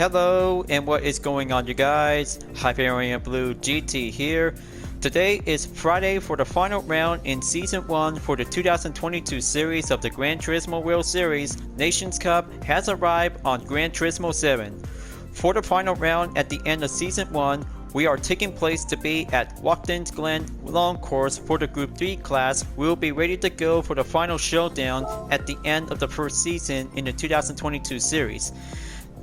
Hello, and what is going on, you guys? Hyperion-Blue-GT here. Today is Friday for the final round in Season 1 for the 2022 series of the Gran Turismo World Series. Nations Cup has arrived on Gran Turismo 7. For the final round at the end of Season 1, we are taking place to be at Watkins Glen long course for the Group 3 class. We'll be ready to go for the final showdown at the end of the first season in the 2022 series.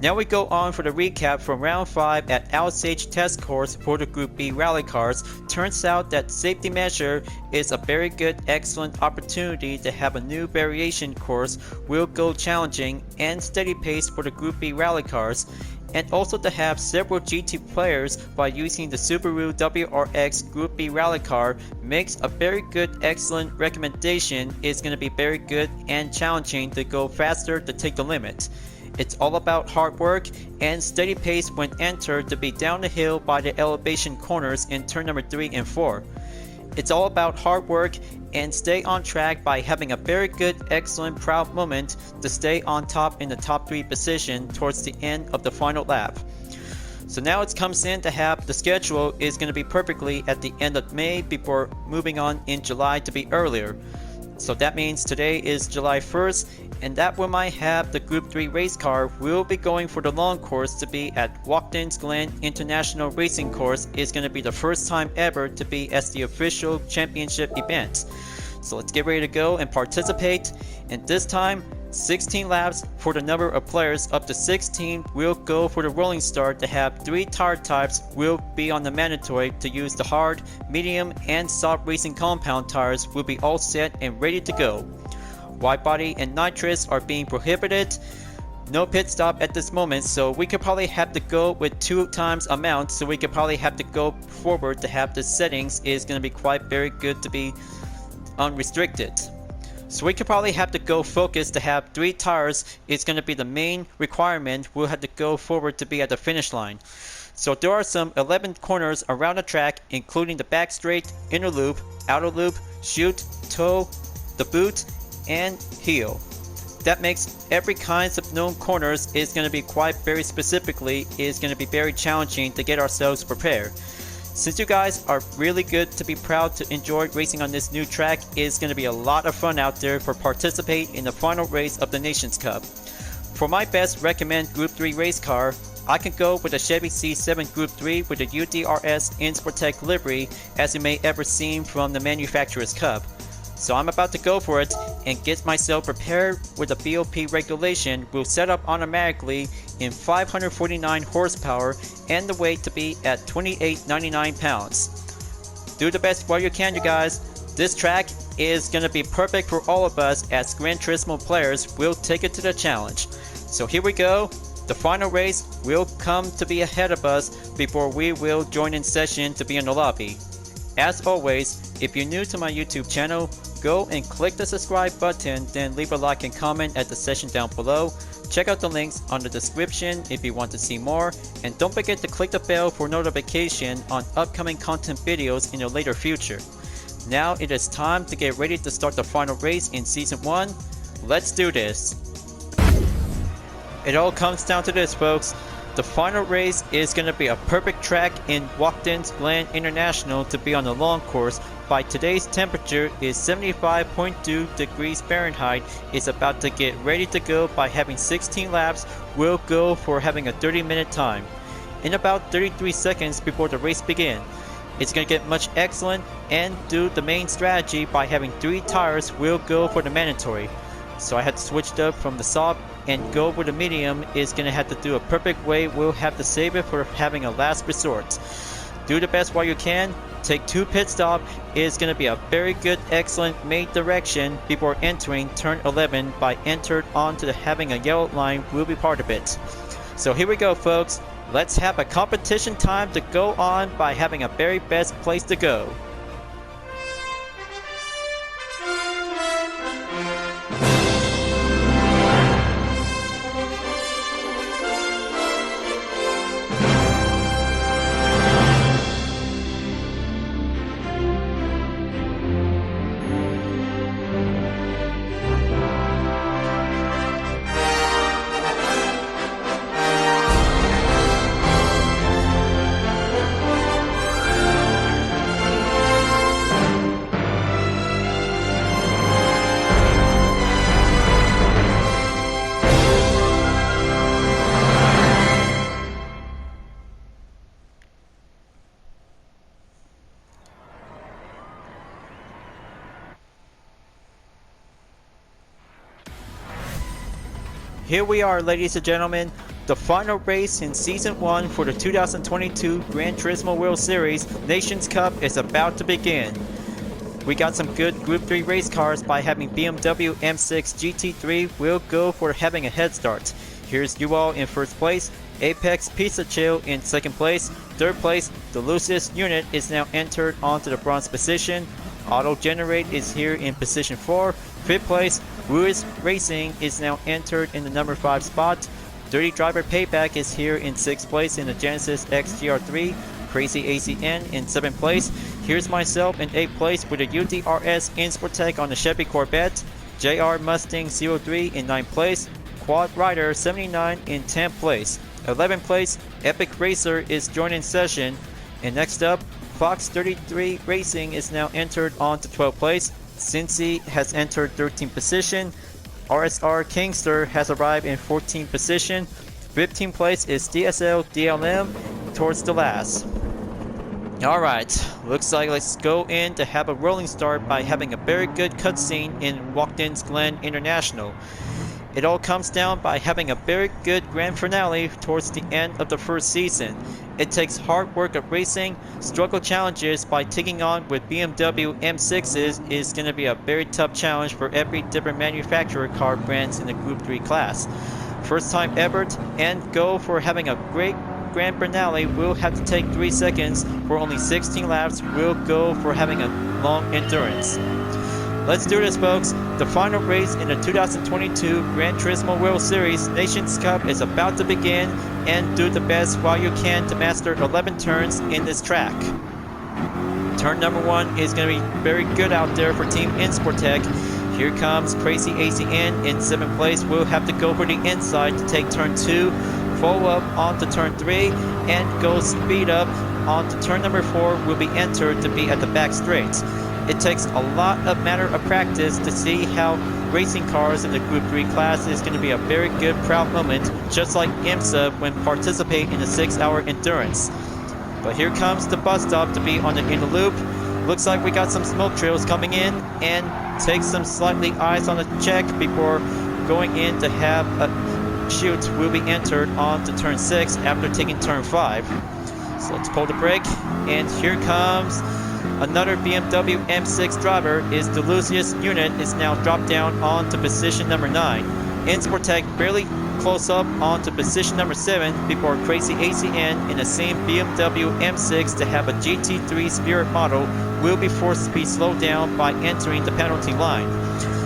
Now we go on for the recap from round 5 at Osage test course for the Group B rally cars. Turns out that safety measure is a very good, excellent opportunity to have a new variation course. Will go challenging and steady pace for the Group B rally cars, and also to have several GT players by using the Subaru WRX Group B rally car makes a very good, excellent recommendation. It's going to be very good and challenging to go faster to take the limit. It's all about hard work and steady pace when entered to be down the hill by the elevation corners in turn number 3 and 4. It's all about hard work and stay on track by having a very good, excellent, proud moment to stay on top in the top 3 position towards the end of the final lap. So now it comes in to have the schedule is going to be perfectly at the end of May before moving on in July to be earlier. So that means today is July 1st, and that we might have the Group 3 race car will be going for the long course to be at Watkins Glen International Racing Course. Is going to be the first time ever to be as the official championship event. So let's get ready to go and participate, and this time 16 laps for the number of players up to 16 will go for the rolling start. To have 3 tire types will be on the mandatory to use the hard, medium, and soft racing compound tires will be all set and ready to go. Wide body and nitrous are being prohibited. No pit stop at this moment, so we could probably have to go with 2 times amount, so we could probably have to go forward to have the settings is going to be quite very good to be unrestricted. So we could probably have to go focus to have 3 tires. It's going to be the main requirement. We'll have to go forward to be at the finish line. So there are some 11 corners around the track, including the back straight, inner loop, outer loop, chute, toe, the boot, and heel. That makes every kinds of known corners is going to be quite very specifically is going to be very challenging to get ourselves prepared. Since you guys are really good to be proud to enjoy racing on this new track, it's going to be a lot of fun out there for participate in the final race of the Nations Cup. For my best recommend Group 3 race car, I can go with a Chevy C7 Group 3 with a UDRS InSportec livery as you may ever seen from the Manufacturer's Cup. So I'm about to go for it and get myself prepared with a BOP regulation will set up automatically in 549 horsepower and the weight to be at 2899 pounds. Do the best while you can, you guys. This track is going to be perfect for all of us as Gran Turismo players. Will take it to the challenge. So here we go. The final race will come to be ahead of us before we will join in session to be in the lobby. As always, if you're new to my YouTube channel, go and click the subscribe button, then leave a like and comment at the session down below. Check out the links on the description if you want to see more, and don't forget to click the bell for notification on upcoming content videos in the later future. Now it is time to get ready to start the final race in Season 1. Let's do this. It all comes down to this, folks. The final race is going to be a perfect track in Watkins Glen International to be on the long course. By today's temperature is 75.2 degrees Fahrenheit. It's about to get ready to go by having 16 laps. We'll go for having a 30-minute time. In about 33 seconds before the race begins. It's going to get much excellent and do the main strategy by having 3 tires. We'll go for the mandatory. So I had to switch up from the soft and go with the medium. Is going to have to do a perfect way. We'll have to save it for having a last resort. Do the best while you can. Take 2 pit stop. Is going to be a very good, excellent main direction before entering turn 11 by entered onto the having a yellow line will be part of it. So here we go, folks. Let's have a competition time to go on by having a very best place to go. Here we are, ladies and gentlemen, the final race in Season 1 for the 2022 Gran Turismo World Series Nations Cup is about to begin. We got some good Group 3 race cars by having BMW M6 GT3 will go for having a head start. Here's you all in first place, Apex Pizza Chill in second place, third place, the Lucius unit is now entered onto the bronze position, Auto Generate is here in position 4, fifth place, Ruiz Racing is now entered in the number 5 spot, Dirty Driver Payback is here in 6th place in the Genesis Gr.3, Crazy ACN in 7th place, here's myself in 8th place with a UDRS Insportec on the Chevy Corvette, JR Mustang 03 in 9th place, Quad Rider 79 in 10th place, 11th place, Epic Racer is joining session, and next up, Fox 33 Racing is now entered on to 12th place, Cincy has entered 13th position, RSR Kingster has arrived in 14th position, 15th place is DSL DLM towards the last. Alright, looks like let's go in to have a rolling start by having a very good cutscene in Watkins Glen International. It all comes down by having a very good grand finale towards the end of the first season. It takes hard work of racing, struggle challenges by taking on with BMW M6s is going to be a very tough challenge for every different manufacturer car brands in the Group 3 class. First time ever and go for having a great grand finale will have to take 3 seconds for only 16 laps will go for having a long endurance. Let's do this, folks. The final race in the 2022 Gran Turismo World Series Nations Cup is about to begin, and do the best while you can to master 11 turns in this track. Turn number 1 is going to be very good out there for Team Insportec. Here comes Crazy ACN in 7th place. We'll have to go for the inside to take turn 2, follow up onto turn 3, and go speed up onto turn number 4 will be entered to be at the back straight. It takes a lot of matter of practice to see how racing cars in the Group 3 class is going to be a very good proud moment, just like IMSA when participating in a 6-hour endurance. But here comes the bus stop to be on the inner loop. Looks like we got some smoke trails coming in, and take some slightly eyes on the check before going in to have a shoot will be entered on to turn 6 after taking turn 5. So let's pull the brake, and here comes another BMW M6 driver is the Lucius unit is now dropped down onto position number 9. Insportec barely close up onto position number 7 before Crazy ACN in the same BMW M6 to have a GT3 Spirit model will be forced to be slowed down by entering the penalty line.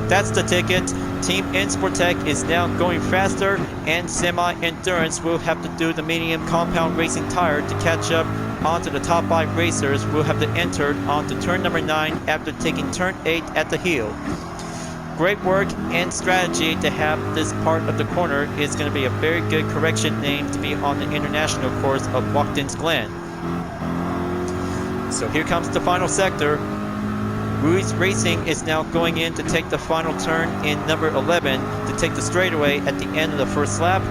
That's the ticket. Team Insportec is now going faster, and Semi-Endurance will have to do the medium compound racing tire to catch up onto the top 5 racers will have to enter onto turn number 9 after taking turn 8 at the heel. Great work and strategy to have this part of the corner is going to be a very good correction name to be on the international course of Watkins Glen. So here comes the final sector. Ruiz Racing is now going in to take the final turn in number 11 to take the straightaway at the end of the first lap.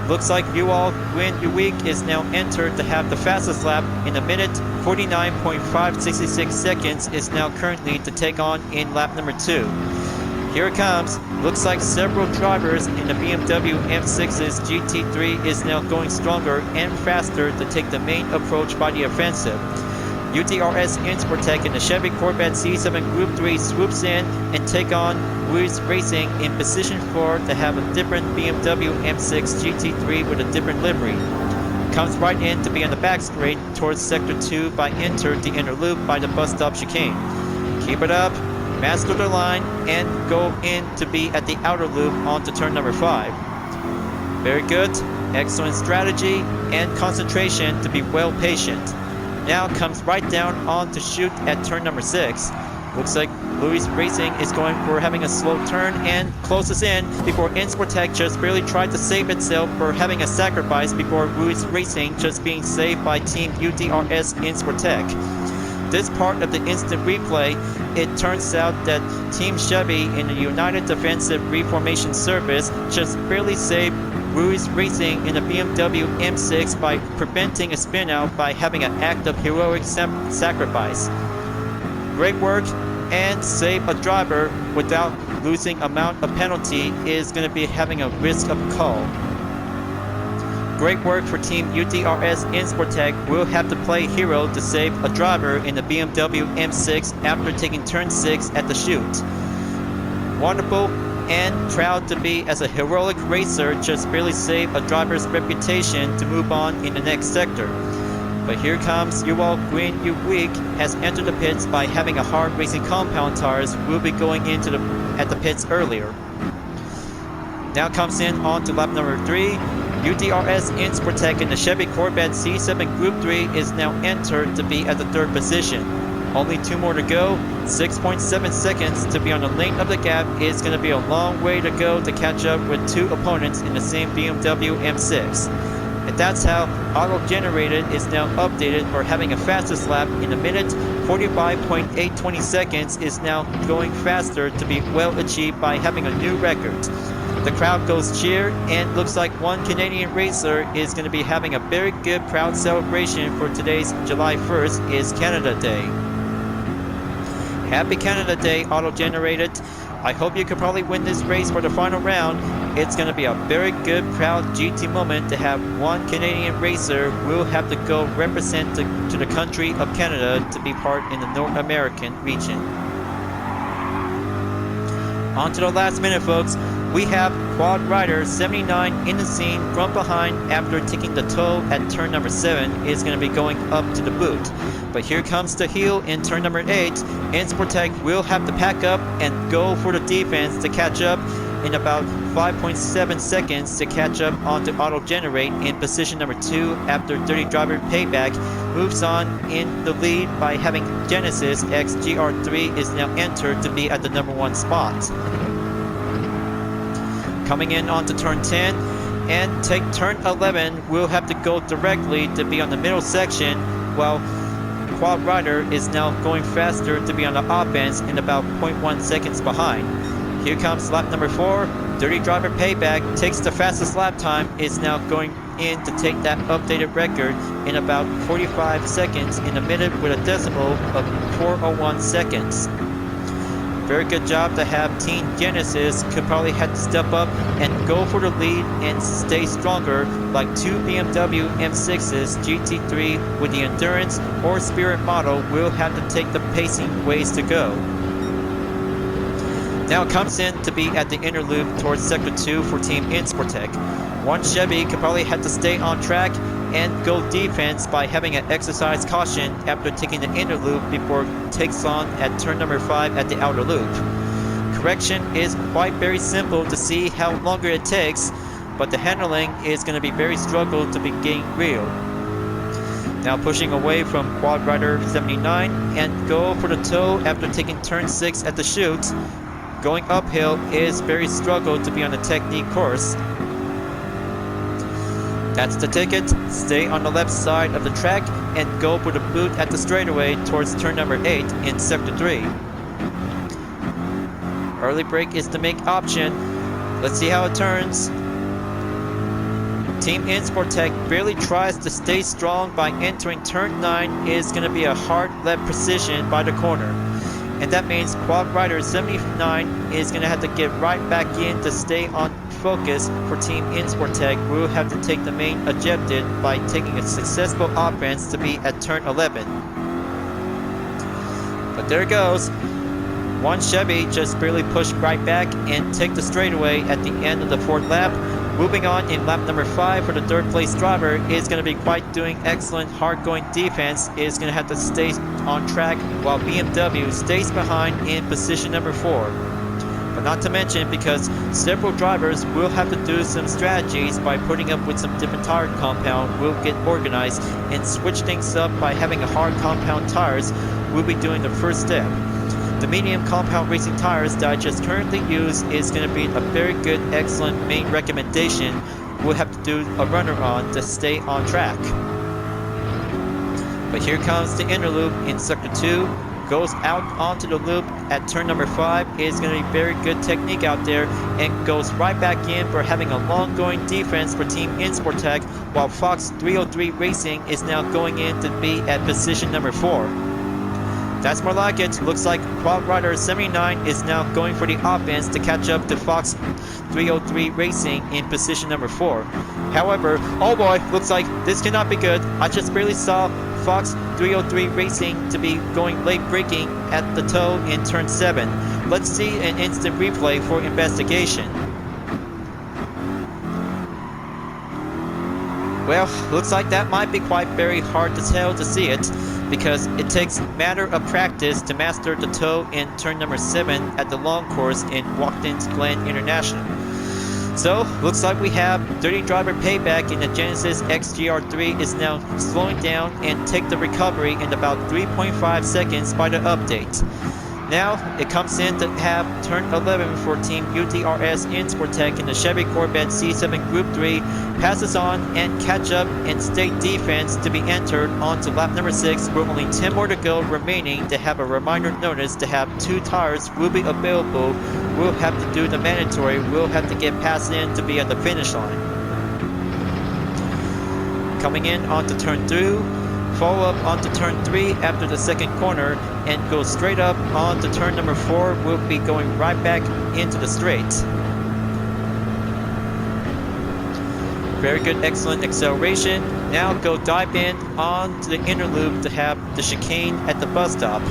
Looks like you all win your week is now entered to have the fastest lap in a minute 49.566 seconds is now currently to take on in lap number 2. Here it comes. Looks like several drivers in the BMW M6's GT3 is now going stronger and faster to take the main approach by the offensive. UDRS Insportec in the Chevy Corvette C7 Group 3 swoops in and take on Ruiz Racing in position 4 to have a different BMW M6 GT3 with a different livery. Comes right in to be on the back straight towards Sector 2 by enter the inner loop by the bus stop chicane. Keep it up, master the line, and go in to be at the outer loop onto turn number 5. Very good, excellent strategy and concentration to be well patient. Now comes right down on to shoot at turn number 6. Looks like Ruiz Racing is going for having a slow turn and closes in before Insportec just barely tried to save itself for having a sacrifice before Ruiz Racing just being saved by Team UDRS Insportec. This part of the instant replay, it turns out that Team Chevy in the United Defensive Reformation Service just barely saved Ruiz Racing in a BMW M6 by preventing a spin-out by having an act of heroic sacrifice. Great work and save a driver without losing amount of penalty is going to be having a risk of a call. Great work for Team UDRS Insportec. Will have to play hero to save a driver in the BMW M6 after taking turn 6 at the chute. Wonderful and proud to be as a heroic racer, just barely saved a driver's reputation to move on in the next sector. But here comes Yuval Green-Uweek has entered the pits by having a hard racing compound tires. Will be going into at the pits earlier. Now comes in on to lap number 3. UDRS Insportec in the Chevy Corvette C7 Group 3 is now entered to be at the 3rd position. Only 2 more to go. 6.7 seconds to be on the length of the gap is going to be a long way to go to catch up with 2 opponents in the same BMW M6. And that's how auto-generated is now updated for having a fastest lap in a minute. 45.820 seconds is now going faster to be well achieved by having a new record. The crowd goes cheer, and looks like one Canadian racer is going to be having a very good proud celebration for today's July 1st is Canada Day. Happy Canada Day, auto-generated. I hope you can probably win this race for the final round. It's going to be a very good proud GT moment to have one Canadian racer will have to go represent to the country of Canada to be part in the North American region. On to the last minute, folks. We have Quad Rider 79 in the scene from behind after taking the toe at turn number 7 is going to be going up to the boot. But here comes the heel in turn number 8. Insportec will have to pack up and go for the defense to catch up in about 5.7 seconds to catch up onto Auto Generate in position number 2 after Dirty Driver Payback moves on in the lead by having Genesis X Gr.3 is now entered to be at the number 1 spot. Coming in onto turn 10 and take turn 11, we'll have to go directly to be on the middle section, while Quad Rider is now going faster to be on the offense in about 0.1 seconds behind. Here comes lap number 4. Dirty Driver Payback takes the fastest lap time, is now going in to take that updated record in about 45 seconds in a minute with a decimal of 401 seconds. Very good job to have Team Genesis. Could probably have to step up and go for the lead and stay stronger like 2 BMW M6s GT3 with the Endurance or Spirit model will have to take the pacing ways to go. Now it comes in to be at the inner loop towards Sector 2 for Team Insportec. One Chevy could probably have to stay on track and go defense by having an exercise caution after taking the inner loop before it takes on at turn number 5 at the outer loop. Correction is quite very simple to see how longer it takes, but the handling is going to be very struggle to be getting real. Now pushing away from Quad Rider 79 and go for the toe after taking turn 6 at the chute. Going uphill is very struggle to be on the technique course. That's the ticket. Stay on the left side of the track and go for the boot at the straightaway towards turn number 8 in Sector 3. Early brake is the make option. Let's see how it turns. Team Insportec barely tries to stay strong by entering turn 9. Is going to be a hard left precision by the corner. And that means Quad Rider 79 is going to have to get right back in to stay on focus for Team Insportec. We'll have to take the main objective by taking a successful offense to be at turn 11. But there it goes. One Chevy just barely pushed right back and take the straightaway at the end of the 4th lap. Moving on in lap number 5 for the 3rd place driver is going to be quite doing excellent hard going defense, is going to have to stay on track while BMW stays behind in position number 4. But not to mention, because several drivers will have to do some strategies by putting up with some different tire compound, will get organized and switch things up by having a hard compound tires. We'll be doing the first step. The medium compound racing tires that I just currently use is going to be a very good, excellent main recommendation. We'll have to do a runner on to stay on track. But here comes the inner loop in Sector 2. Goes out onto the loop at turn number 5. Is going to be very good technique out there and goes right back in for having a long going defense for Team Insportec, while Fox 303 Racing is now going in to be at position number 4. That's more like it. Looks like Quad Rider 79 is now going for the offense to catch up to Fox 303 Racing in position number 4. However, oh boy, looks like this cannot be good. I just barely saw Fox 303 Racing to be going late braking at the toe in turn 7. Let's see an instant replay for investigation. Well, looks like that might be quite very hard to tell to see it, because it takes a matter of practice to master the toe in turn number 7 at the long course in Watkins Glen International. So, looks like we have dirty driver payback in the Genesis Gr.3 is now slowing down and take the recovery in about 3.5 seconds by the update. Now, it comes in to have turn 11 for Team UDRS Insportec in the Chevy Corvette C7 Group 3, passes on and catch up and stay defense to be entered onto lap number 6, with only 10 more to go remaining to have a reminder notice to have 2 tires will be available. We'll have to do the mandatory, we'll have to get passed in to be at the finish line. Coming in onto turn 2. Follow up onto turn 3 after the second corner and go straight up onto turn number 4. We'll be going right back into the straight. Very good, excellent acceleration. Now go dive in onto the inner loop to have the chicane at the bus stop.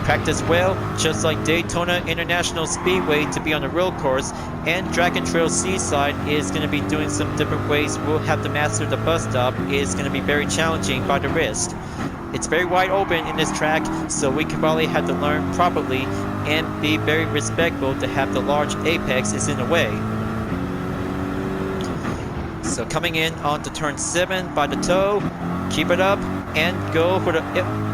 Practice well, just like Daytona International Speedway to be on the road course, and Dragon Trail Seaside is going to be doing some different ways. We'll have to master the bus stop. Is going to be very challenging by the wrist. It's very wide open in this track, so we can probably have to learn properly and be very respectful to have the large apex is in the way. So coming in onto turn 7 by the toe, keep it up and go for the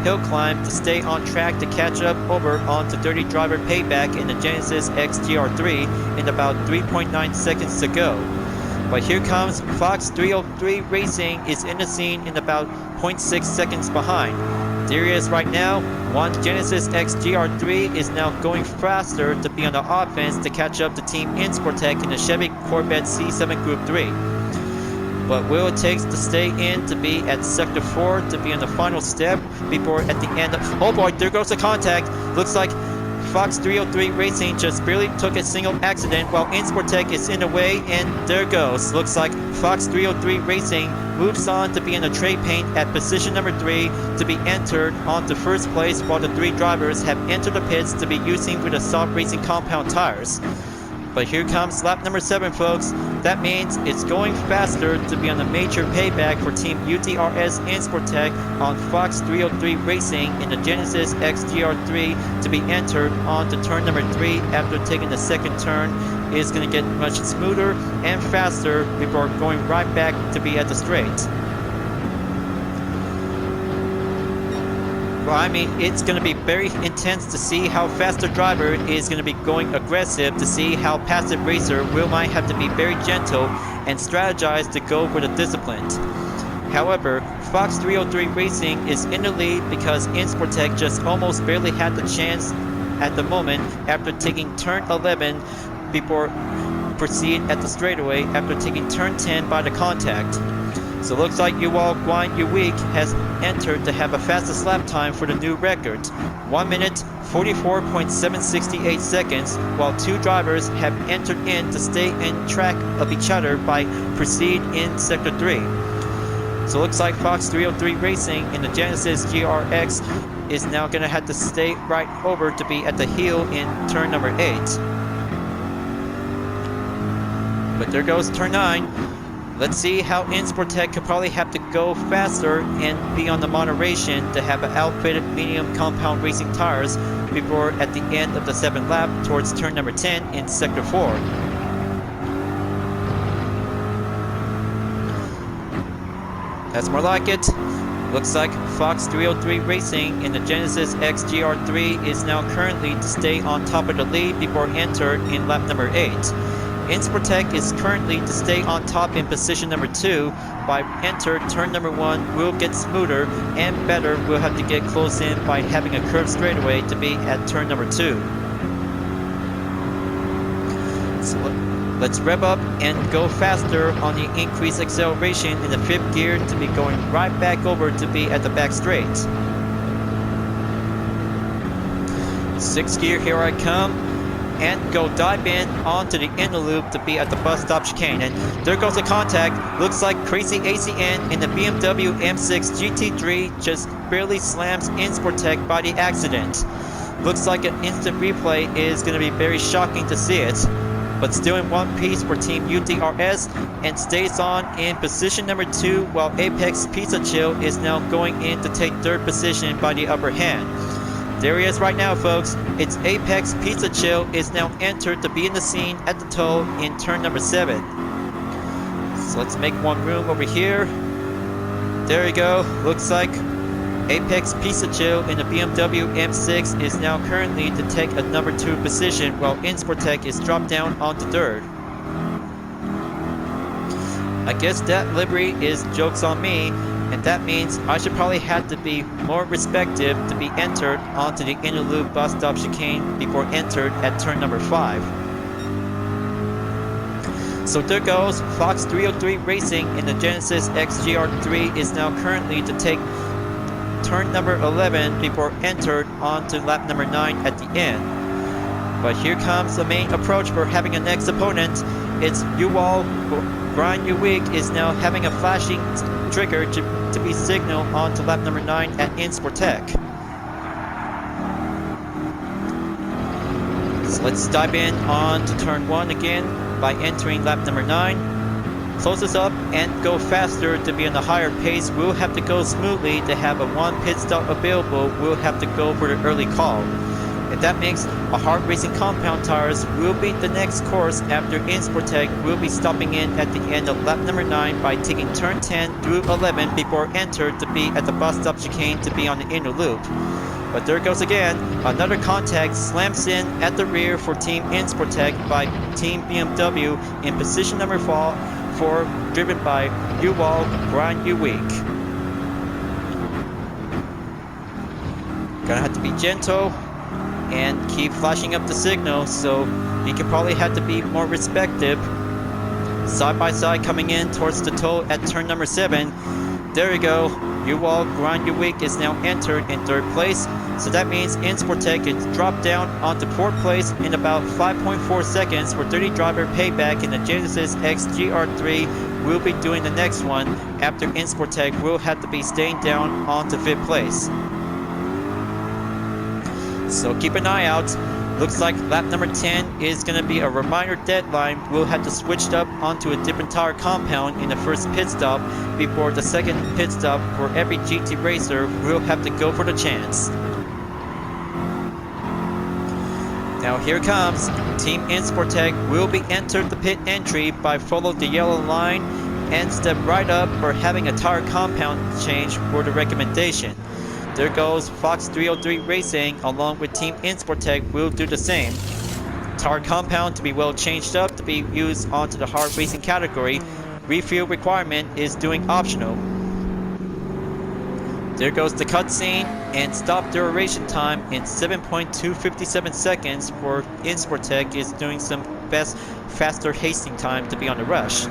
hill climb to stay on track to catch up over onto dirty driver payback in the Genesis Gr.3 in about 3.9 seconds to go. But here comes Fox 303 Racing is in the scene in about 0.6 seconds behind. There he is right now. One Genesis Gr.3 is now going faster to be on the offense to catch up to Team Insportec in the Chevy Corvette C7 Group 3. But will it take to stay in to be at sector 4 to be on the final step before at the end of... Oh boy, there goes the contact. Looks like Fox 303 Racing just barely took a single accident while Insportec is in the way, and there goes. Looks like Fox 303 Racing moves on to be in the trade paint at position number 3 to be entered onto first place, while the 3 drivers have entered the pits to be using with the soft racing compound tires. But here comes lap number 7, folks. That means it's going faster to be on the major payback for Team UDRS Insportec on Fox 303 Racing in the Genesis Gr.3 to be entered onto turn number 3 after taking the second turn. Is going to get much smoother and faster before going right back to be at the straight. Well, I mean, it's going to be very intense to see how fast the driver is going to be going aggressive, to see how passive racer might have to be very gentle and strategize to go with a discipline. However, Fox 303 Racing is in the lead because Insportec just almost barely had the chance at the moment after taking turn 11 before proceed at the straightaway after taking turn 10 by the contact. So looks like Yuval Guan Yuweek has entered to have a fastest lap time for the new record, 1 minute 44.768 seconds, while 2 drivers have entered in to stay in track of each other by proceed in sector 3. So looks like Fox 303 Racing in the Genesis GRX is now going to have to stay right over to be at the heel in turn number 8. But there goes turn 9. Let's see how Insportec could probably have to go faster and be on the moderation to have an outfitted medium compound racing tires before at the end of the 7th lap towards turn number 10 in sector 4. That's more like it. Looks like Fox 303 Racing in the Genesis Gr.3 is now currently to stay on top of the lead before entered in lap number 8. Insportec is currently to stay on top in position number 2. By enter turn number 1 will get smoother and better. We'll have to get close in by having a curved straightaway to be at turn number 2. So let's rev up and go faster on the increased acceleration in the 5th gear to be going right back over to be at the back straight. Sixth gear, here I come. And go dive in onto the inner loop to be at the bus stop chicane. And there goes the contact. Looks like Crazy ACN in the BMW M6 GT3 just barely slams Insportec by the accident. Looks like an instant replay is going to be very shocking to see it. But still in one piece for Team UTRS and stays on in position number 2, while Apex Pizza Chill is now going in to take third position by the upper hand. There he is right now, folks. It's Apex Pizza Chill is now entered to be in the scene at the toe in turn number 7. So let's make one room over here. There you go. Looks like Apex Pizza Chill in the BMW M6 is now currently to take a number 2 position, while Insportec is dropped down onto third. I guess that livery is jokes on me, and that means I should probably have to be more respective to be entered onto the inner loop bus stop chicane before entered at turn number 5. So there goes Fox 303 Racing in the Genesis Gr.3 is now currently to take turn number 11 before entered onto lap number 9 at the end. But here comes the main approach for having a next opponent. It's Uwal Gr.3 is now having a flashing trigger to be signaled onto lap number 9 at Insportec. So let's dive in on to turn 1 again by entering lap number 9. Close this up and go faster to be on the higher pace. We'll have to go smoothly to have a 1 pit stop available. We'll have to go for the early call. And that makes a hard racing compound tires will be the next course after Insportec will be stopping in at the end of lap number 9 by taking turn 10 through 11 before entered to be at the bus stop chicane to be on the inner loop. But there goes again, another contact slams in at the rear for Team Insportec by Team BMW in position number 4, driven by Uwal Gr.3. Gonna have to be gentle and keep flashing up the signal, so you can probably have to be more respective. Side by side coming in towards the toe at turn number 7. There you go. Uwal Gr.3 is now entered in third place, so that means Insportec is dropped down onto fourth place in about 5.4 seconds for 30 driver payback in the Genesis X Gr.3. We'll be doing the next one after Insportec will have to be staying down onto fifth place. So keep an eye out. Looks like lap number 10 is going to be a reminder deadline. We'll have to switch up onto a different tire compound in the first pit stop before the second pit stop for every GT racer. We'll have to go for the chance. Now here comes Team Insportec will be entered the pit entry by follow the yellow line and step right up for having a tire compound change for the recommendation. There goes Fox 303 Racing along with Team Insportec will do the same. Tire compound to be well changed up to be used onto the hard racing category. Refuel requirement is doing optional. There goes the cutscene and stop duration time in 7.257 seconds for Insportec is doing some faster hasting time to be on the rush.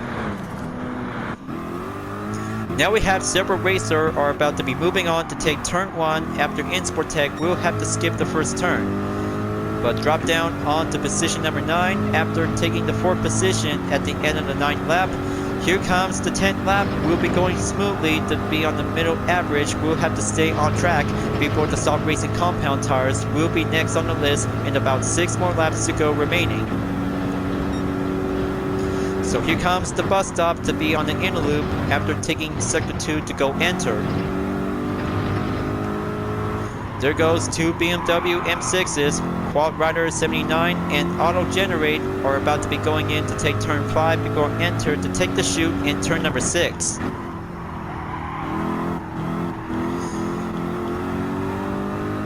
Now we have several racers are about to be moving on to take turn 1 after Insportec will have to skip the first turn, but drop down on to position number 9 after taking the 4th position at the end of the 9th lap. Here comes the 10th lap. We'll be going smoothly to be on the middle average. We'll have to stay on track before the soft racing compound tires will be next on the list and about 6 more laps to go remaining. So here comes the bus stop to be on the inner loop after taking sector 2 to go enter. There goes 2 BMW M6s, Quad Rider 79 and Auto Generate are about to be going in to take turn 5 before enter to take the chute in turn number 6.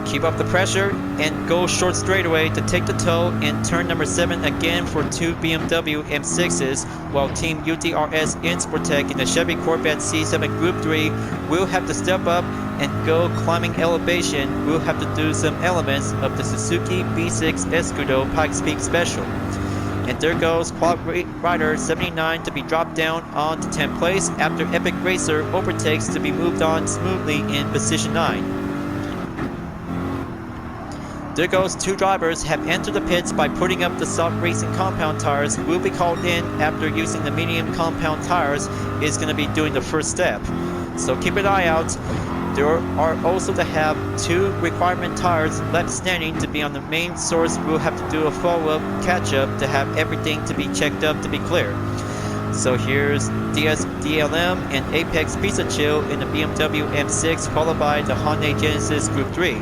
Keep up the pressure and go short straightaway to take the toe in turn number 7 again for 2 BMW M6s, while Team UTRS Insportec in the Chevy Corvette C7 Group 3 will have to step up and go climbing elevation. We'll have to do some elements of the Suzuki B6 Escudo Pikes Peak Special. And there goes Quad Rider 79 to be dropped down on to 10th place after Epic Racer overtakes to be moved on smoothly in position 9. There goes 2 drivers have entered the pits by putting up the soft racing compound tires. Will be called in after using the medium compound tires is going to be doing the first step. So keep an eye out. There are also to have 2 requirement tires left standing to be on the main source. We'll have to do a follow-up catch-up to have everything to be checked up to be clear. So here's DLM and Apex Pizza Chill in the BMW M6, followed by the Hyundai Genesis Group 3.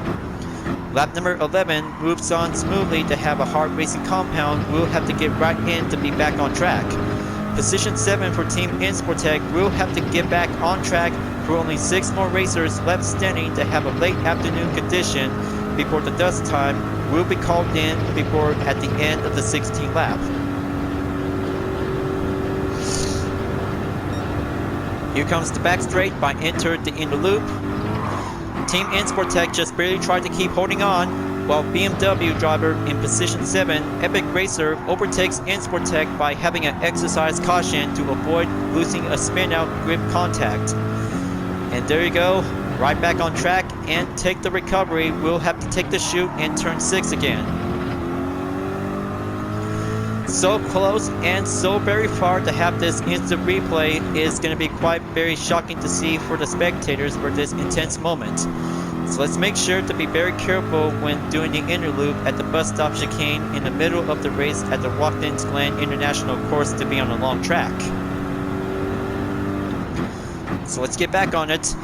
Lap number 11 moves on smoothly to have a hard racing compound. We'll have to get right in to be back on track. Position 7 for Team Insportec will have to get back on track for only 6 more racers left standing to have a late afternoon condition before the dust time will be called in before at the end of the 16th lap. Here comes the back straight by Enter the inner loop. Team Insportec just barely tried to keep holding on, while BMW driver in position 7, Epic Racer, overtakes Insportec by having an exercise caution to avoid losing a spin-out grip contact. And there you go, right back on track and take the recovery. We'll have to take the chute in turn 6 again. So close and so very far to have this instant replay is going to be quite very shocking to see for the spectators for this intense moment. So let's make sure to be very careful when doing the inner loop at the bus stop chicane in the middle of the race at the Watkins Glen International Course to be on a long track. So let's get back on it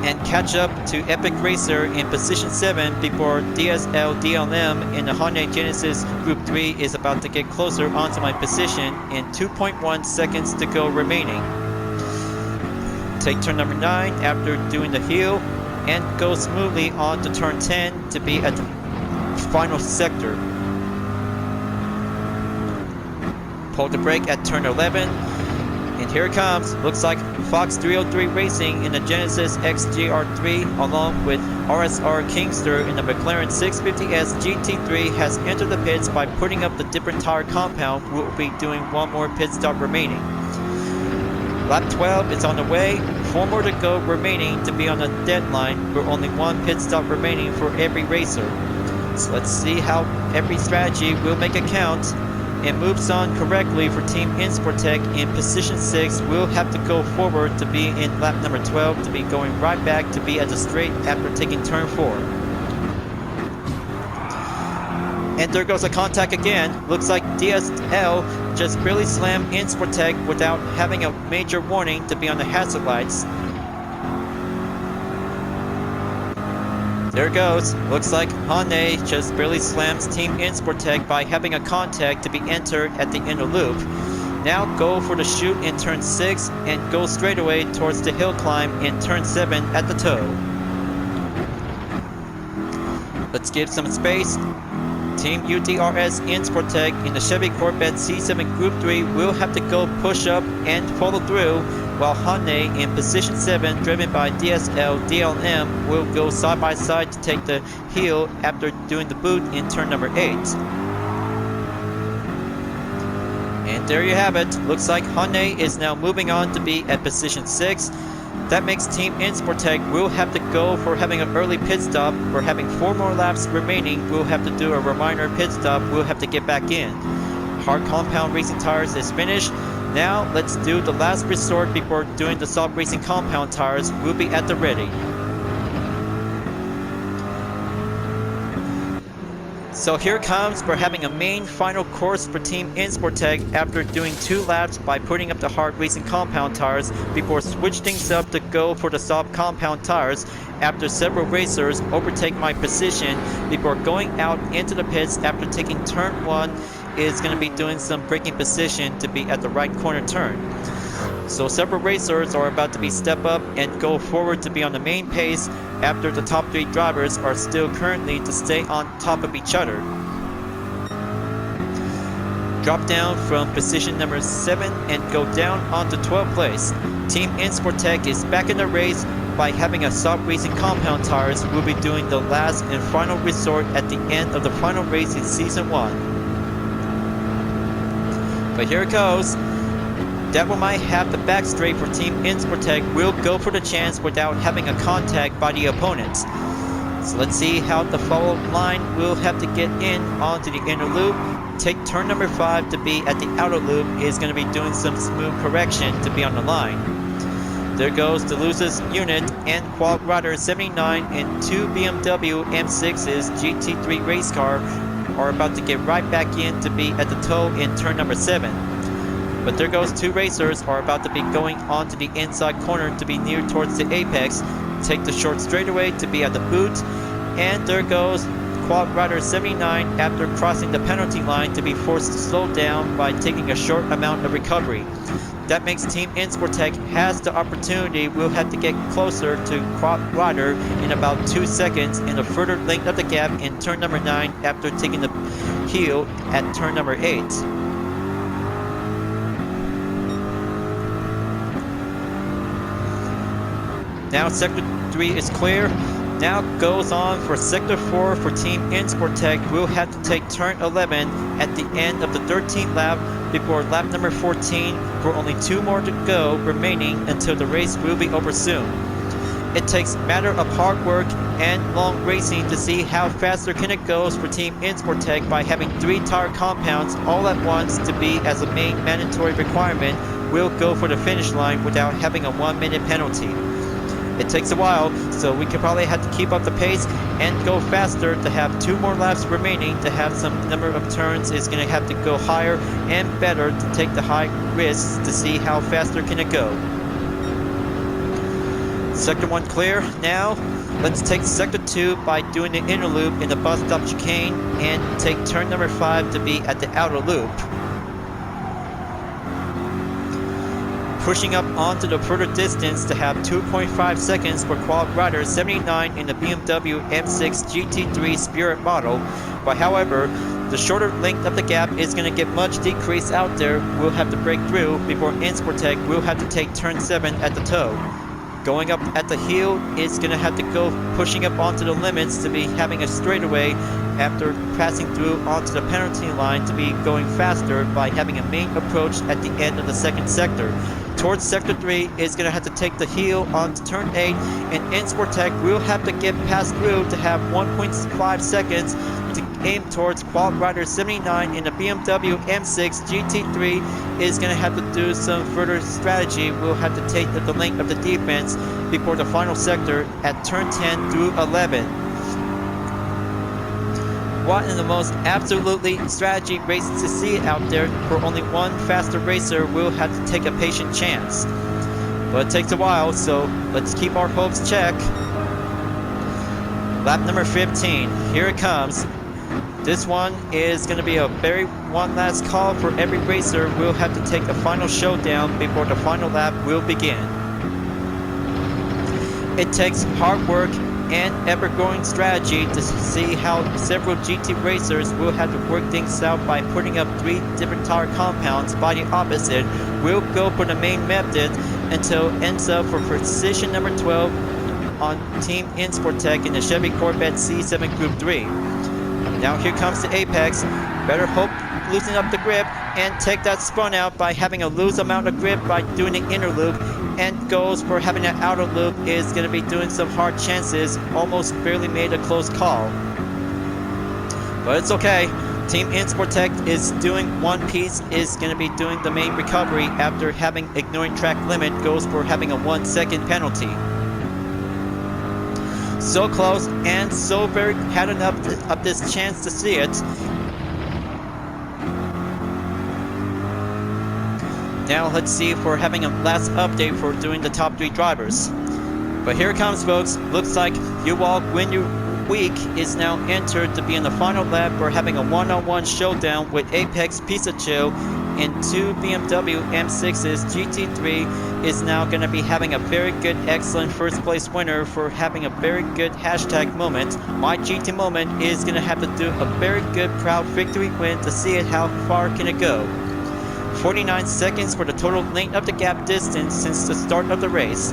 and catch up to Epic Racer in position 7 before DLM in the Hyundai Genesis Group 3 is about to get closer onto my position in 2.1 seconds to go remaining. Take turn number 9 after doing the heel and go smoothly on to turn 10 to be at the final sector. Pull the brake at turn 11. And here it comes. Looks like Fox 303 Racing in the Genesis Gr.3 along with RSR Kingster in the McLaren 650S GT3 has entered the pits by putting up the different tire compound. We'll be doing 1 more pit stop remaining. Lap 12 is on the way. 4 more to go remaining to be on the deadline. With only 1 pit stop remaining for every racer. So let's see how every strategy will make a count. And moves on correctly for Team Insportec in position 6. We'll have to go forward to be in lap number 12 to be going right back to be at the straight after taking turn 4. And there goes a contact again. Looks like DSL just barely slammed Insportec without having a major warning to be on the hazard lights. There it goes. Looks like Hyundai just barely slams Team Insportec by having a contact to be entered at the inner loop. Now go for the chute in turn 6 and go straight away towards the hill climb in turn 7 at the toe. Let's give some space. Team UTRS Insportec in the Chevy Corvette C7 Group 3 will have to go push up and follow through, while Hyundai in position 7 driven by DLM will go side by side to take the heel after doing the boot in turn number 8. And there you have it. Looks like Hyundai is now moving on to be at position 6. That makes Team Insportec will have to go for having an early pit stop. For having 4 more laps remaining, we'll have to do a reminder pit stop. We'll have to get back in. Hard compound racing tires is finished. Now let's do the last resort before doing the soft racing compound tires. We'll be at the ready. So here comes for having a main final course for Team Insportec after doing 2 laps by putting up the hard racing compound tires before switching things up to go for the soft compound tires after several racers overtake my position before going out into the pits after taking turn 1 is going to be doing some braking position to be at the right corner turn. So several racers are about to be step up and go forward to be on the main pace after the top 3 drivers are still currently to stay on top of each other. Drop down from position number 7 and go down onto 12th place. Team Insportec is back in the race by having a soft racing compound tires. We'll be doing the last and final resort at the end of the final race in season 1. But here it goes. That one might have the back straight for Team Insportec will go for the chance without having a contact by the opponents. So let's see how the follow line will have to get in onto the inner loop. Take turn number 5 to be at the outer loop is going to be doing some smooth correction to be on the line. There goes the loosest unit and Quad Rider 79 and 2 BMW M6's Gr.3 Race Car are about to get right back in to be at the toe in turn number 7. But there goes 2 racers are about to be going onto the inside corner to be near towards the apex. Take the short straightaway to be at the boot, and there goes Quad Rider 79 after crossing the penalty line to be forced to slow down by taking a short amount of recovery. That makes Team Insportec has the opportunity. We'll have to get closer to Quad Rider in about 2 seconds and a further length of the gap in turn number 9 after taking the heel at turn number 8. Now Sector 3 is clear. Now goes on for Sector 4 for Team Insportec. We'll have to take turn 11 at the end of the 13th lap before lap number 14 for only 2 more to go remaining until the race will be over soon. It takes a matter of hard work and long racing to see how fast their it goes for Team Insportec by having 3 tire compounds all at once to be as a main mandatory requirement will go for the finish line without having a 1-minute penalty. It takes a while, so we could probably have to keep up the pace and go faster to have 2 more laps remaining to have some number of turns is going to have to go higher and better to take the high risks to see how faster can it go. Sector 1 clear. Now, let's take Sector 2 by doing the inner loop in the bus stop chicane and take turn number 5 to be at the outer loop. Pushing up onto the further distance to have 2.5 seconds for Quad Rider 79 in the BMW M6 GT3 Spirit model, but however, the shorter length of the gap is going to get much decreased out there. We'll have to break through before Insportec will have to take turn 7 at the toe. Going up at the heel is going to have to go pushing up onto the limits to be having a straightaway after passing through onto the penalty line to be going faster by having a main approach at the end of the 2nd sector. Towards Sector 3 is going to have to take the heel onto turn 8, and Insportec will have to get past through to have 1.5 seconds to aim towards Quad Rider 79 in the BMW M6 GT3 is going to have to do some further strategy. We'll have to take the length of the defense before the final sector at turn 10 through 11. What in the most absolutely strategy race to see out there for only one faster racer will have to take a patient chance. But it takes a while, so let's keep our hopes checked. Lap number 15, here it comes. This one is going to be a very one last call for every racer. We'll have to take a final showdown before the final lap will begin. It takes hard work and ever-growing strategy to see how several GT racers will have to work things out by putting up 3 different tire compounds by the opposite. We'll go for the main method until ends up for position number 12 on Team Insportec in the Chevy Corvette C7 Group 3. Now here comes the apex. Better hope loosen up the grip and take that spun out by having a loose amount of grip by doing the inner loop, and goes for having that outer loop is going to be doing some hard chances, almost barely made a close call. But it's okay. Team Insportec is doing one piece, is going to be doing the main recovery after having ignoring track limit, goes for having a 1 second penalty. So close and so very had enough of this chance to see it. Now let's see if we're having a last update for doing the top 3 drivers. But here it comes, folks. Looks like Yuval Week is now entered to be in the final lap for having a one-on-one showdown with Apex Pisacho and 2 BMW M6's GT3 is now going to be having a very good, excellent first place winner for having a very good hashtag moment. My GT moment is going to have to do a very good, proud victory win to see it how far can it go. 49 seconds for the total length of the gap distance since the start of the race.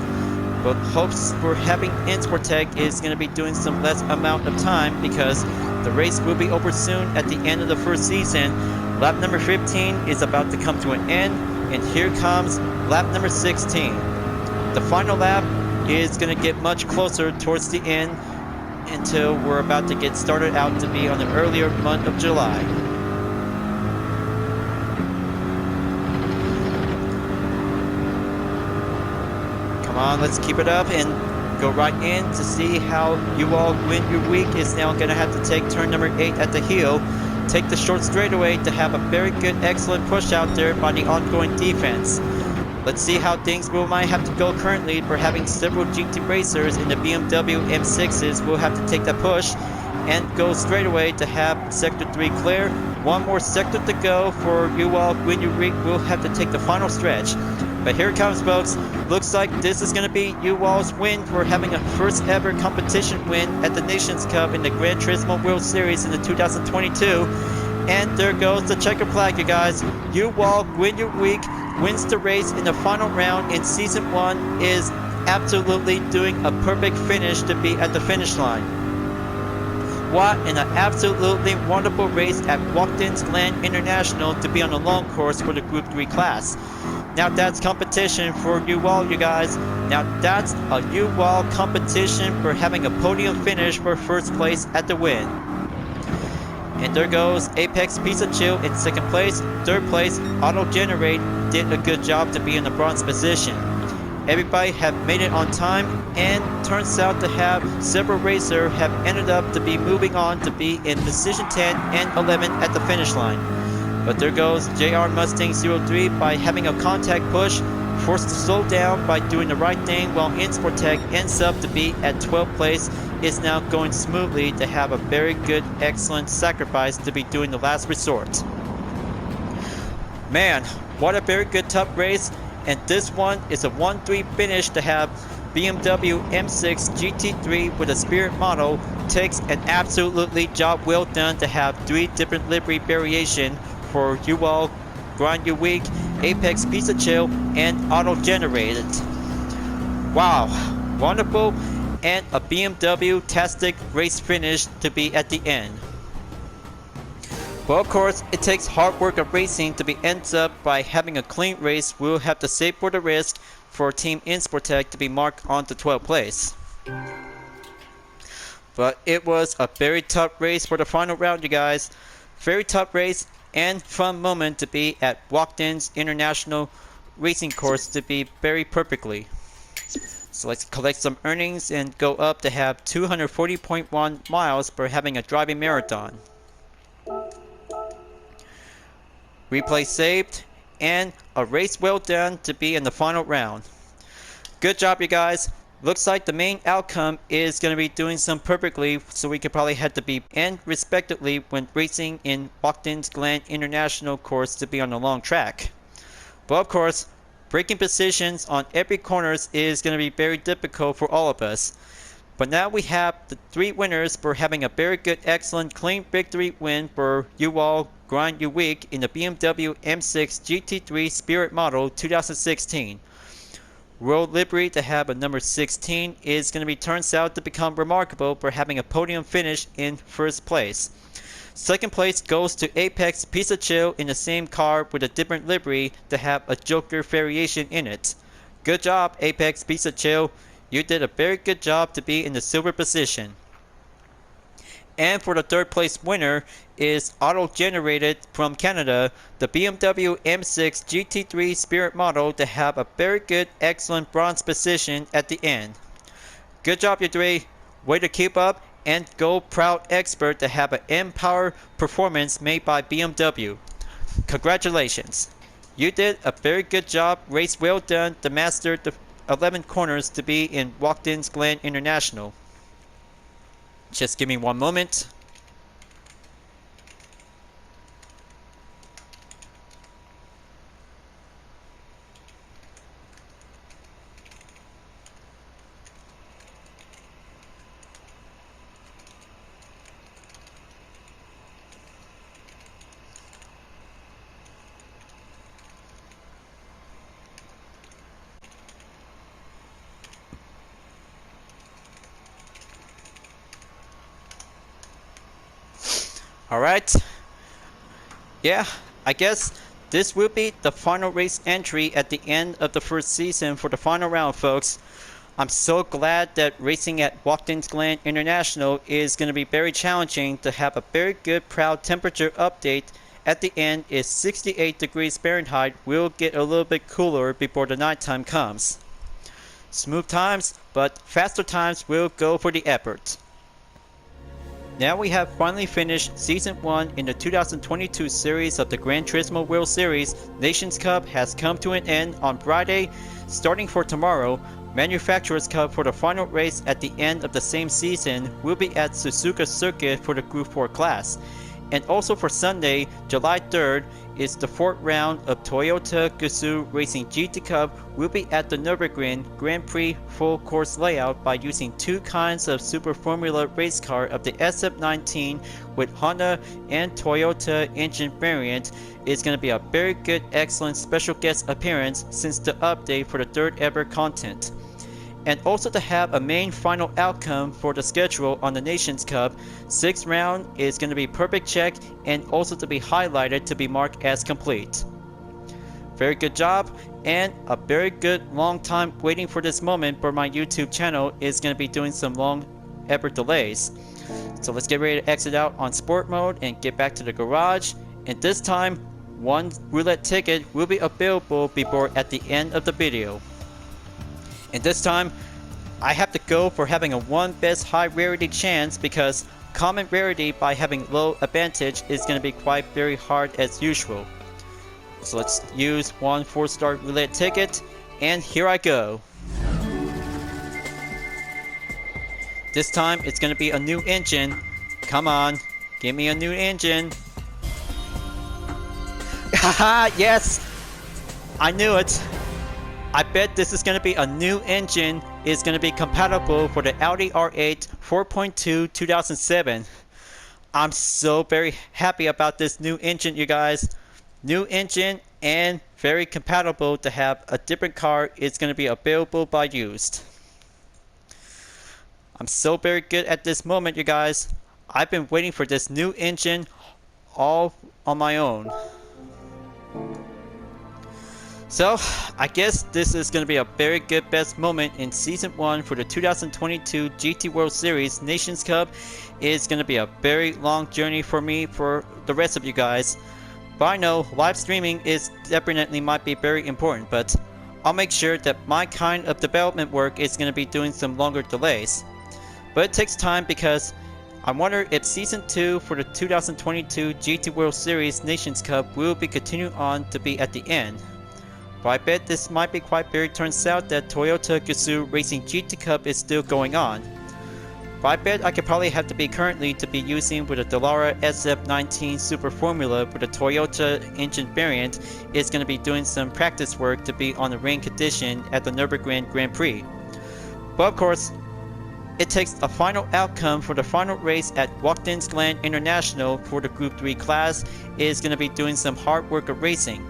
But hopes for having Insportec is going to be doing some less amount of time because the race will be over soon at the end of the first season. Lap number 15 is about to come to an end, and here comes lap number 16. The final lap is going to get much closer towards the end until we're about to get started out to be on the earlier month of July. Come on, let's keep it up and go right in to see how you all win your week. Is now going to have to take turn number 8 at the heel. Take the short straightaway to have a very good, excellent push out there by the ongoing defense. Let's see how things might have to go currently. For having several GT racers in the BMW M6s will have to take that push and go straight away to have Sector 3 clear. One more sector to go for you all. Win your week will have to take the final stretch. But here it comes, folks. Looks like this is going to be you all's win for having a first ever competition win at the Nations Cup in the Gran Turismo World Series in the 2022. And there goes the checker flag, you guys. You all win your week, wins the race in the final round in Season 1, is absolutely doing a perfect finish to be at the finish line. What an absolutely wonderful race at Watkins Glen International to be on the long course for the Group 3 class. Now that's competition for you all, you guys. Now that's a you all competition for having a podium finish for first place at the win. And there goes Apex Pizza Chill in second place. Third place, Auto Generate did a good job to be in the bronze position. Everybody have made it on time, and turns out to have several racers have ended up to be moving on to be in position 10 and 11 at the finish line. But there goes JR Mustang 03 by having a contact push, forced to slow down by doing the right thing, while Insportec ends up to be at 12th place. Is now going smoothly to have a very good, excellent sacrifice to be doing the last resort. Man, what a very good tough race, and this one is a 1-3 finish to have BMW M6 GT3 with a Spirit model. Takes an absolutely job well done to have 3 different livery variation for you all, Grind Your Week, Apex Pizza Chill, and Auto Generated. Wow, wonderful, and a BMW-tastic race finish to be at the end. Well, of course, it takes hard work of racing to be ends up by having a clean race. We'll have to save for the risk for Team Insportec to be marked on to 12th place. But it was a very tough race for the final round, you guys. Very tough race and fun moment to be at Watkins International Racing Course to be very perfectly. So let's collect some earnings and go up to have 240.1 miles for having a driving marathon. Replay saved, and a race well done to be in the final round. Good job, you guys. Looks like the main outcome is going to be doing some perfectly, so we could probably have to be and respectively when racing in Watkins Glen International Course to be on the long track. But of course, breaking positions on every corners is going to be very difficult for all of us. But now we have the 3 winners for having a very good, excellent, clean victory win for you all, Grind Your Week in the BMW M6 GT3 Spirit Model 2016. World Livery to have a number 16 is going to be turns out to become remarkable for having a podium finish in first place. Second place goes to Apex Pizza Chill in the same car with a different livery to have a Joker variation in it. Good job, Apex Pizza Chill. You did a very good job to be in the silver position. And for the third place winner is Auto Generated from Canada, the BMW M6 GT3 Spirit model to have a very good, excellent bronze position at the end. Good job, you 3. Way to keep up. And go proud expert to have an M-Power performance made by BMW. Congratulations. You did a very good job. Race well done to master the 11 corners to be in Watkins Glen International. Just give me one moment. Alright, yeah, I guess this will be the final race entry at the end of the first season for the final round, folks. I'm so glad that racing at Watkins Glen International is going to be very challenging. To have a very good proud temperature update at the end is 68 degrees Fahrenheit. Will get a little bit cooler before the nighttime comes. Smooth times, but faster times will go for the effort. Now we have finally finished Season 1 in the 2022 series of the Gran Turismo World Series. Nations Cup has come to an end on Friday. Starting for tomorrow, Manufacturers Cup for the final race at the end of the same season will be at Suzuka Circuit for the Group 4 class. And also for Sunday, July 3rd, is the fourth round of Toyota Gazoo Racing GT Cup will be at the Nürburgring Grand Prix full course layout by using two kinds of Super Formula race car of the SF19 with Honda and Toyota engine variant. Is going to be a very good, excellent special guest appearance since the update for the third ever content. And also to have a main final outcome for the schedule on the Nations Cup. 6th round is going to be perfect check and also to be highlighted to be marked as complete. Very good job, and a very good long time waiting for this moment for my YouTube channel is going to be doing some long effort delays. So let's get ready to exit out on sport mode and get back to the garage. And this time, one roulette ticket will be available before at the end of the video. And this time, I have to go for having a 1 best high rarity chance because common rarity by having low advantage is going to be quite very hard as usual. So let's use one 4-star roulette ticket, and here I go. This time it's going to be a new engine. Come on, give me a new engine. Haha, yes! I knew it! I bet this is going to be a new engine. It's going to be compatible for the Audi R8 4.2 2007. I'm so very happy about this new engine, you guys. New engine and very compatible to have a different car. It's going to be available by used. I'm so very good at this moment, you guys. I've been waiting for this new engine all on my own. So, I guess this is going to be a very good best moment in Season 1 for the 2022 GT World Series Nations Cup. It's going to be a very long journey for me for the rest of you guys. But I know live streaming is definitely might be very important, but I'll make sure that my kind of development work is going to be doing some longer delays. But it takes time because I wonder if Season 2 for the 2022 GT World Series Nations Cup will be continuing on to be at the end. But I bet this might be quite very turns out that Toyota Gazoo Racing GT Cup is still going on. But I bet I could probably have to be currently to be using with a Dallara SF19 Super Formula with a Toyota engine variant is going to be doing some practice work to be on the rain condition at the Nürburgring Grand Prix. But of course, it takes a final outcome for the final race at Watkins Glen International for the Group 3 class is going to be doing some hard work of racing.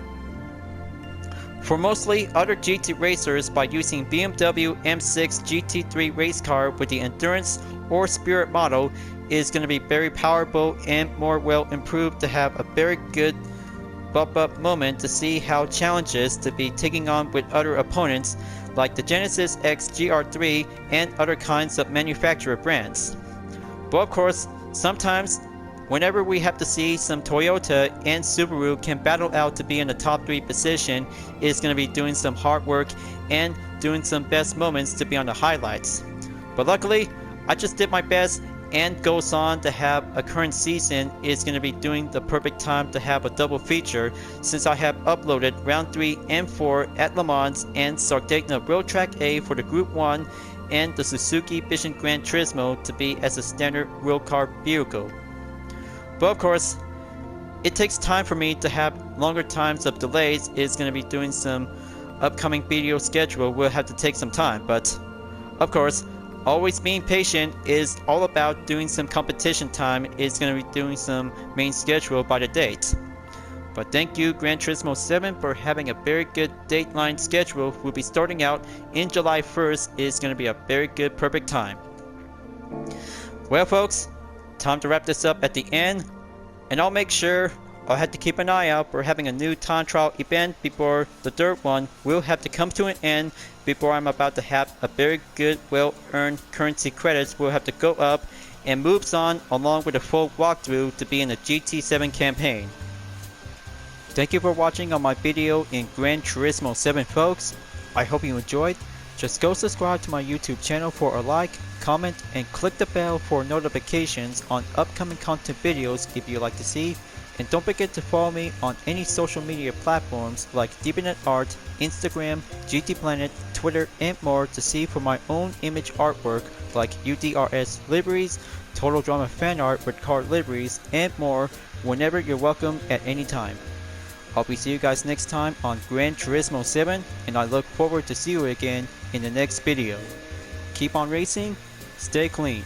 For mostly other GT racers by using BMW M6 GT3 race car with the Endurance or Spirit model is going to be very powerful and more well improved to have a very good bump up moment to see how challenges to be taking on with other opponents like the Genesis X Gr.3 and other kinds of manufacturer brands. But of course, sometimes whenever we have to see some Toyota and Subaru can battle out to be in the top 3 position, is going to be doing some hard work and doing some best moments to be on the highlights. But luckily, I just did my best and goes on to have a current season is going to be doing the perfect time to have a double feature since I have uploaded round 3 and 4 at Le Mans and Sardinia Road Track A for the Group 1 and the Suzuki Vision Gran Turismo to be as a standard road car vehicle. But of course, it takes time for me to have longer times of delays. It's going to be doing some upcoming video schedule will have to take some time, but of course, always being patient is all about doing some competition time. Is going to be doing some main schedule by the date. But thank you Gran Turismo 7 for having a very good dateline schedule. We'll be starting out in July 1st. Is going to be a very good perfect time. Well folks, time to wrap this up at the end, and I'll make sure I'll have to keep an eye out. We're having a new time trial event before the third one will have to come to an end before I'm about to have a very good well-earned currency credits will have to go up and moves on along with a full walkthrough to be in the GT7 campaign. Thank you for watching on my video in Gran Turismo 7 folks. I hope you enjoyed. Just go subscribe to my YouTube channel for a like, comment, and click the bell for notifications on upcoming content videos if you like to see. And don't forget to follow me on any social media platforms like DeepNetArt, Instagram, GT Planet, Twitter, and more to see for my own image artwork like UDRS liveries, Total Drama fan art with car liveries, and more whenever you're welcome at any time. I'll be see you guys next time on Gran Turismo 7, and I look forward to see you again in the next video. Keep on racing, stay clean.